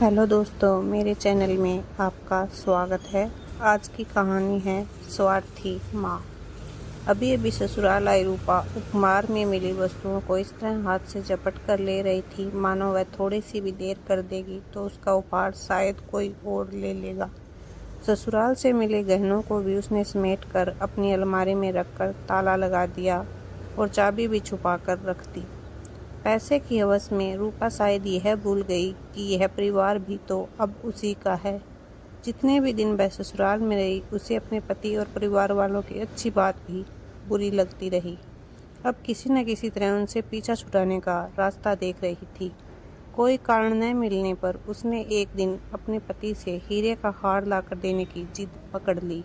Hello दोस्तों, मेरे channel में आपका स्वागत है। आज की कहानी है स्वार्थी माँ। अभी अभी ससुराल आई रूपा उपहार में मिली वस्तुओं को इस तरह हाथ से झपट कर ले रही थी मानो वह थोड़ी सी भी देर कर देगी तो उसका उपहार शायद कोई और ले लेगा। ससुराल से मिले गहनों को भी उसने समेट कर अपनी अलमारी में रखकर ताला लगा दिया और चाबी भी छुपा कर रख दी। पैसे की हवस में रूपा शायद यह भूल गई कि यह परिवार भी तो अब उसी का है। जितने भी दिन वह ससुराल में रही उसे अपने पति और परिवार वालों की अच्छी बात भी बुरी लगती रही। अब किसी न किसी तरह उनसे पीछा छुड़ाने का रास्ता देख रही थी। कोई कारण न मिलने पर उसने एक दिन अपने पति से हीरे का हार लाकर देने की जिद पकड़ ली।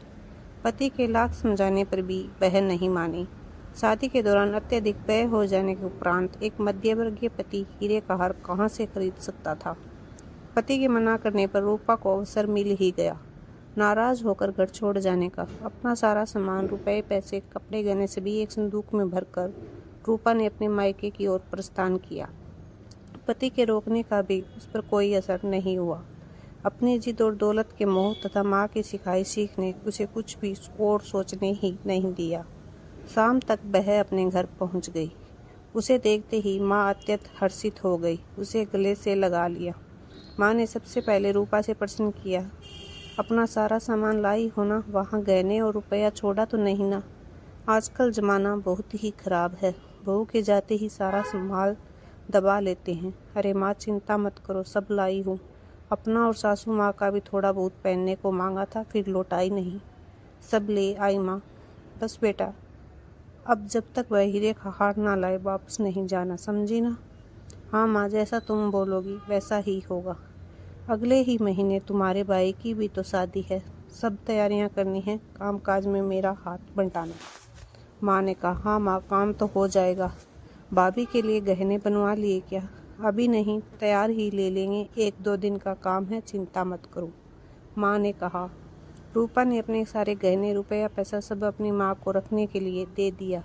पति के लाख समझाने पर भी वह नहीं मानी। शादी के दौरान अत्यधिक व्यय हो जाने के उपरांत एक मध्यवर्गीय पति हीरे का हार कहाँ से खरीद सकता था। पति के मना करने पर रूपा को अवसर मिल ही गया नाराज होकर घर छोड़ जाने का। अपना सारा सामान, रुपए, पैसे, कपड़े, गहने सभी एक संदूक में भरकर रूपा ने अपने मायके की ओर प्रस्थान किया। पति के रोकने का भी उस पर कोई असर नहीं हुआ। अपनी जिद और दौलत के मोह तथा माँ की सिखाई सीख ने उसे कुछ भी और सोचने ही नहीं दिया। शाम तक वह अपने घर पहुंच गई। उसे देखते ही माँ अत्यंत हर्षित हो गई। उसे गले से लगा लिया। माँ ने सबसे पहले रूपा से प्रश्न किया, अपना सारा सामान लाई हो ना? वहाँ गहने और रुपया छोड़ा तो नहीं ना? आजकल जमाना बहुत ही खराब है। बहू के जाते ही सारा संभाल दबा लेते हैं। अरे माँ, चिंता मत करो, सब लाई हूँ। अपना और सासू माँ का भी थोड़ा बहुत पहनने को मांगा था, फिर लौटाई नहीं, सब ले आई माँ। बस बेटा, अब जब तक वह हीरे का हार ना लाए वापस नहीं जाना, समझी ना? हाँ माँ, जैसा तुम बोलोगी वैसा ही होगा। अगले ही महीने तुम्हारे भाई की भी तो शादी है, सब तैयारियां करनी है, काम काज में मेरा हाथ बंटाना। माँ ने कहा, हाँ माँ, काम तो हो जाएगा। भाभी के लिए गहने बनवा लिए क्या? अभी नहीं, तैयार ही ले लेंगे, 1-2 दिन का काम है, चिंता मत करो, माँ ने कहा। रूपा ने अपने सारे गहने, रुपया, पैसा सब अपनी माँ को रखने के लिए दे दिया।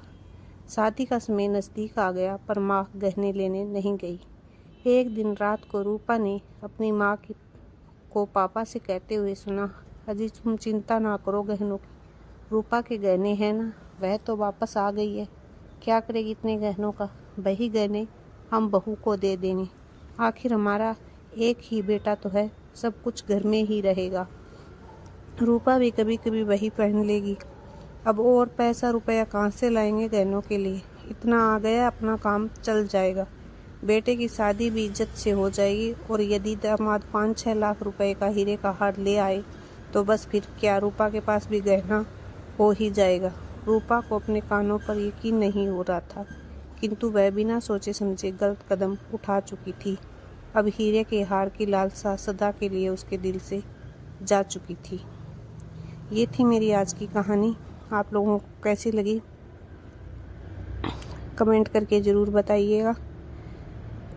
शादी का समय नज़दीक आ गया पर माँ गहने लेने नहीं गई। एक दिन रात को रूपा ने अपनी माँ को पापा से कहते हुए सुना, अजी तुम चिंता ना करो गहनों की, रूपा के गहने हैं ना, वह तो वापस आ गई है। क्या करेगी इतने गहनों का? वही गहने हम बहू को दे देंगे, आखिर हमारा एक ही बेटा तो है, सब कुछ घर में ही रहेगा। रूपा भी कभी कभी वही पहन लेगी। अब और पैसा रुपया कहाँ से लाएंगे गहनों के लिए? इतना आ गया, अपना काम चल जाएगा। बेटे की शादी भी इज्जत से हो जाएगी और यदि दामाद 5-6 लाख रुपए का हीरे का हार ले आए तो बस फिर क्या, रूपा के पास भी गहना हो ही जाएगा। रूपा को अपने कानों पर यकीन नहीं हो रहा था, किंतु वह बिना सोचे समझे गलत कदम उठा चुकी थी। अब हीरे के हार की लालसा सदा के लिए उसके दिल से जा चुकी थी। ये थी मेरी आज की कहानी। आप लोगों को कैसी लगी कमेंट करके ज़रूर बताइएगा।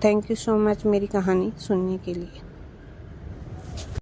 थैंक यू सो मच मेरी कहानी सुनने के लिए।